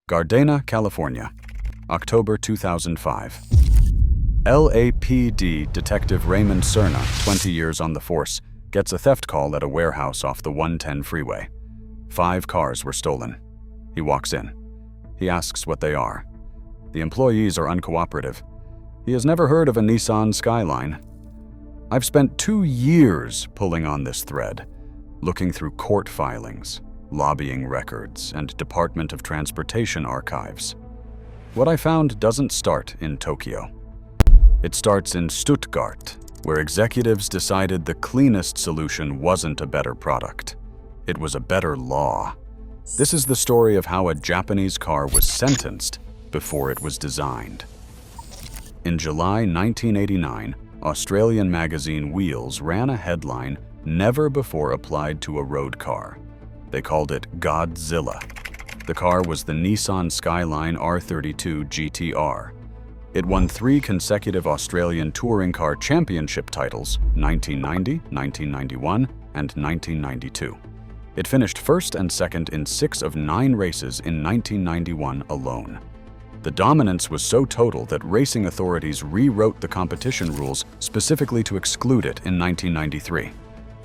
Gardena, California, October 2005. LAPD Detective Raymond Cerna, 20 years on the force, gets a theft call at a warehouse off the 110 freeway. 5 cars were stolen. He walks in. He asks what they are. The employees are uncooperative. He has never heard of a Nissan Skyline. I've spent 2 years pulling on this thread, looking through court filings, lobbying records, and Department of Transportation archives. What I found doesn't start in Tokyo. It starts in Stuttgart, where executives decided the cleanest solution wasn't a better product. It was a better law. This is the story of how a Japanese car was sentenced before it was designed. In July 1989, Australian magazine Wheels ran a headline never before applied to a road car. They called it Godzilla. The car was the Nissan Skyline R34 GTR. It won 3 consecutive Australian touring car championship titles, 1990, 1991, and 1992. It finished first and second in 6 of 9 races in 1991 alone. The dominance was so total that racing authorities rewrote the competition rules specifically to exclude it in 1993.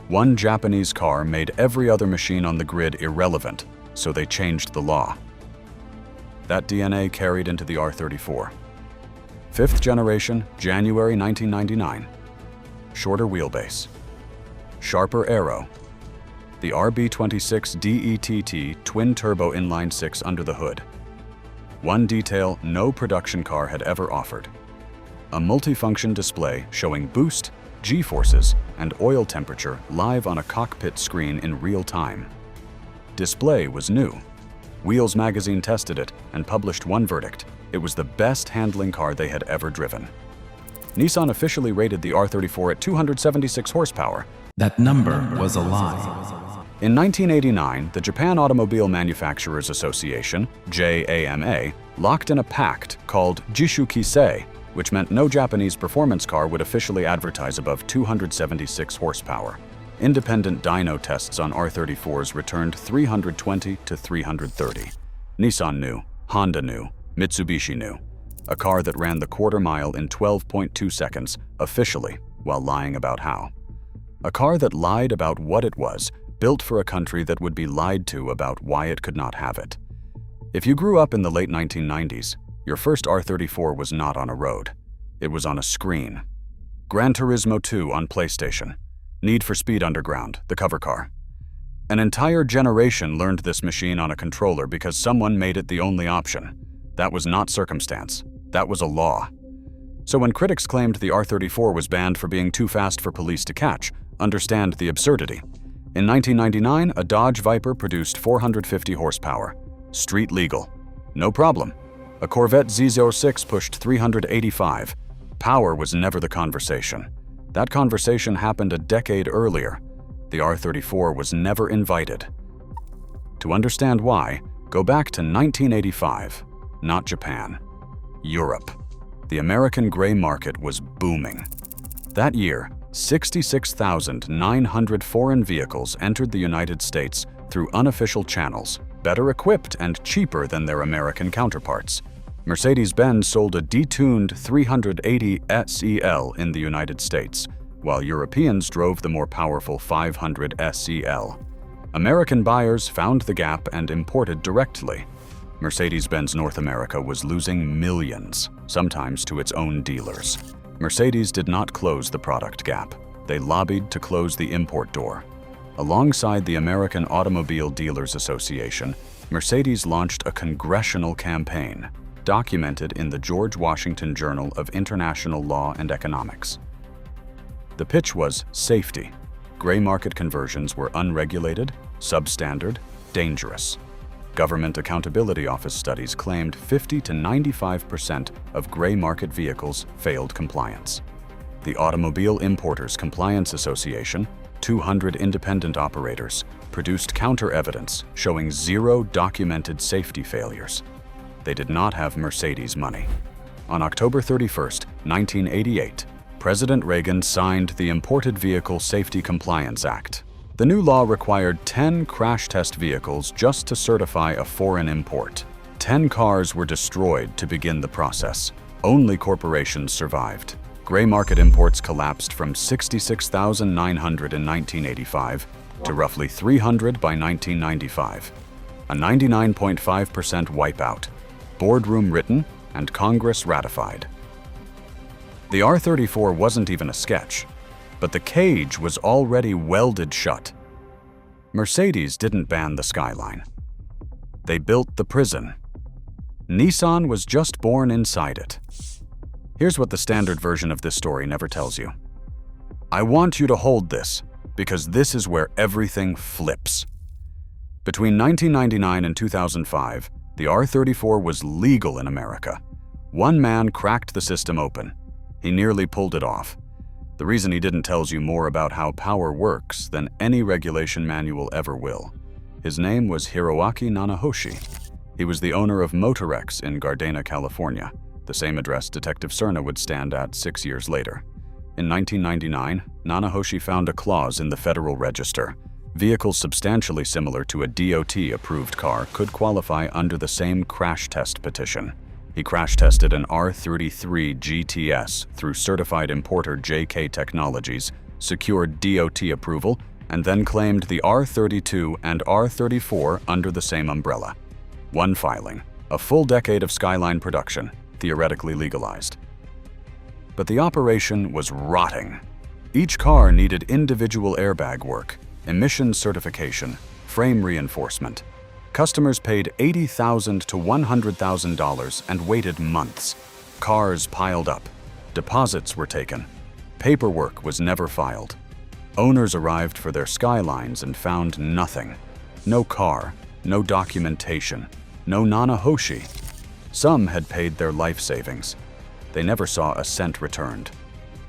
One Japanese car made every other machine on the grid irrelevant, so they changed the law. That DNA carried into the R34. 5th generation, January 1999. Shorter wheelbase. Sharper aero. The RB26 DETT twin-turbo inline-6 under the hood. One detail no production car had ever offered. A multifunction display showing boost, G-forces, and oil temperature live on a cockpit screen in real time. Display was new. Wheels magazine tested it and published one verdict: it was the best handling car they had ever driven. Nissan officially rated the R34 at 276 horsepower. That number was a lie. In 1989, the Japan Automobile Manufacturers Association, JAMA, locked in a pact called Jishu Kisei, which meant no Japanese performance car would officially advertise above 276 horsepower. Independent dyno tests on R34s returned 320 to 330. Nissan knew, Honda knew, Mitsubishi knew. A car that ran the quarter mile in 12.2 seconds, officially, while lying about how. A car that lied about what it was, built for a country that would be lied to about why it could not have it. If you grew up in the late 1990s, your first R34 was not on a road. It was on a screen. Gran Turismo 2 on PlayStation. Need for Speed Underground, the cover car. An entire generation learned this machine on a controller because someone made it the only option. That was not circumstance. That was a law. So when critics claimed the R34 was banned for being too fast for police to catch, understand the absurdity. In 1999, a Dodge Viper produced 450 horsepower. Street legal. No problem. A Corvette Z06 pushed 385. Power was never the conversation. That conversation happened a decade earlier. The R34 was never invited. To understand why, go back to 1985, not Japan. Europe. The American gray market was booming. That year, 66,900 foreign vehicles entered the United States through unofficial channels, better equipped and cheaper than their American counterparts. Mercedes-Benz sold a detuned 380 SEL in the United States, while Europeans drove the more powerful 500 SEL. American buyers found the gap and imported directly. Mercedes-Benz North America was losing millions, sometimes to its own dealers. Mercedes did not close the product gap. They lobbied to close the import door. Alongside the American Automobile Dealers Association, Mercedes launched a congressional campaign, documented in the George Washington Journal of International Law and Economics. The pitch was safety. Gray market conversions were unregulated, substandard, dangerous. Government Accountability Office studies claimed 50 to 95% of gray market vehicles failed compliance. The Automobile Importers Compliance Association, 200 independent operators, produced counter-evidence showing 0 documented safety failures. They did not have Mercedes money. On October 31, 1988, President Reagan signed the Imported Vehicle Safety Compliance Act. The new law required 10 crash test vehicles just to certify a foreign import. 10 cars were destroyed to begin the process. Only corporations survived. Gray market imports collapsed from 66,900 in 1985 to roughly 300 by 1995. A 99.5% wipeout. Boardroom written and Congress ratified. The R34 wasn't even a sketch, but the cage was already welded shut. Mercedes didn't ban the Skyline. They built the prison. Nissan was just born inside it. Here's what the standard version of this story never tells you. I want you to hold this, because this is where everything flips. Between 1999 and 2005, the R34 was legal in America. One man cracked the system open. He nearly pulled it off. The reason he didn't tells you more about how power works than any regulation manual ever will. His name was Hiroaki Nanahoshi. He was the owner of Motorex in Gardena, California, the same address Detective Cerna would stand at 6 years later. In 1999, Nanahoshi found a clause in the Federal Register. Vehicles substantially similar to a DOT-approved car could qualify under the same crash test petition. He crash tested an R33 GTS through certified importer JK Technologies, secured DOT approval, and then claimed the R32 and R34 under the same umbrella. One filing, a full decade of Skyline production, theoretically legalized. But the operation was rotting. Each car needed individual airbag work, emissions certification, frame reinforcement. Customers paid $80,000 to $100,000 and waited months. Cars piled up. Deposits were taken. Paperwork was never filed. Owners arrived for their Skylines and found nothing. No car, no documentation, no Nanahoshi. Some had paid their life savings. They never saw a cent returned.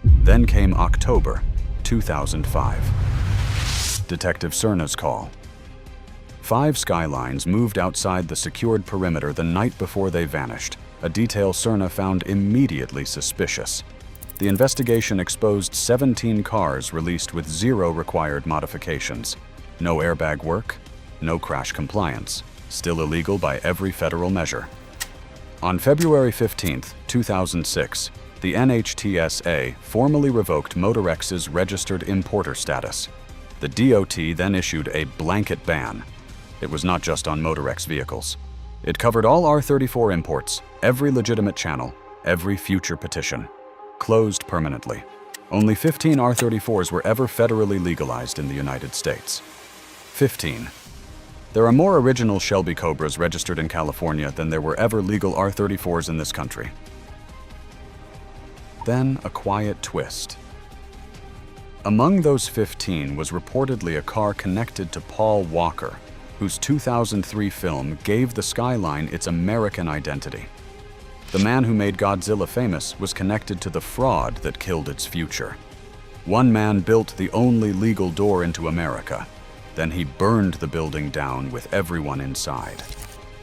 Then came October 2005. Detective Cerna's call. 5 Skylines moved outside the secured perimeter the night before they vanished, a detail Cerna found immediately suspicious. The investigation exposed 17 cars released with 0 required modifications. No airbag work, no crash compliance, still illegal by every federal measure. On February 15, 2006, the NHTSA formally revoked Motorex's registered importer status. The DOT then issued a blanket ban. It was not just on Motorex vehicles. It covered all R34 imports, every legitimate channel, every future petition. Closed permanently. Only 15 R34s were ever federally legalized in the United States. 15. There are more original Shelby Cobras registered in California than there were ever legal R34s in this country. Then a quiet twist. Among those 15 was reportedly a car connected to Paul Walker, whose 2003 film gave the Skyline its American identity. The man who made Godzilla famous was connected to the fraud that killed its future. One man built the only legal door into America. Then he burned the building down with everyone inside.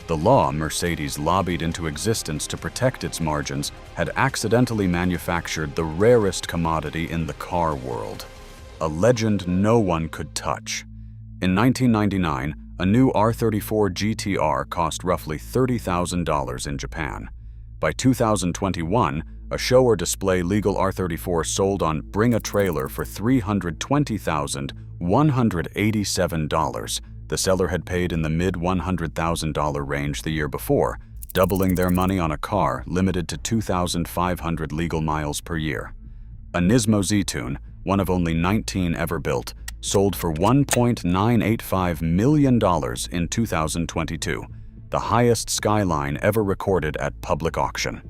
The law Mercedes lobbied into existence to protect its margins had accidentally manufactured the rarest commodity in the car world. A legend no one could touch. In 1999, a new R34 GTR cost roughly $30,000 in Japan. By 2021, a show or display legal R34 sold on Bring a Trailer for $320,187. The seller had paid in the mid-$100,000 range the year before, doubling their money on a car limited to 2,500 legal miles per year. A Nismo Z-Tune, one of only 19 ever built, sold for $1.985 million in 2022, the highest Skyline ever recorded at public auction.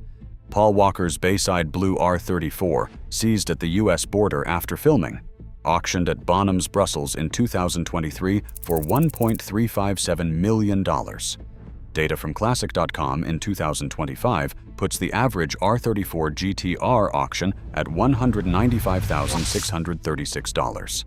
Paul Walker's Bayside Blue R34, seized at the US border after filming, auctioned at Bonhams, Brussels in 2023 for $1.357 million. Data from Classic.com in 2025 puts the average R34 GTR auction at $195,636.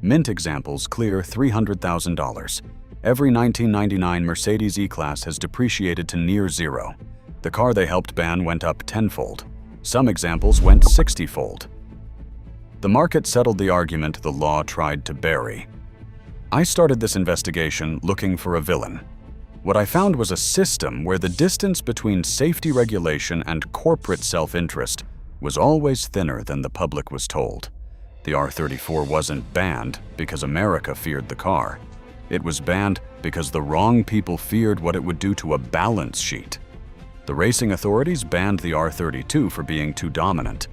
Mint examples clear $300,000. Every 1999 Mercedes E-Class has depreciated to near zero. The car they helped ban went up tenfold. Some examples went 60-fold. The market settled the argument the law tried to bury. I started this investigation looking for a villain. What I found was a system where the distance between safety regulation and corporate self-interest was always thinner than the public was told. The R34 wasn't banned because America feared the car. It was banned because the wrong people feared what it would do to a balance sheet. The racing authorities banned the R32 for being too dominant.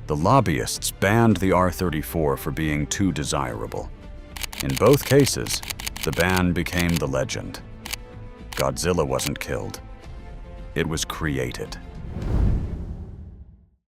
The lobbyists banned the R34 for being too desirable. In both cases, the ban became the legend. Godzilla wasn't killed. It was created.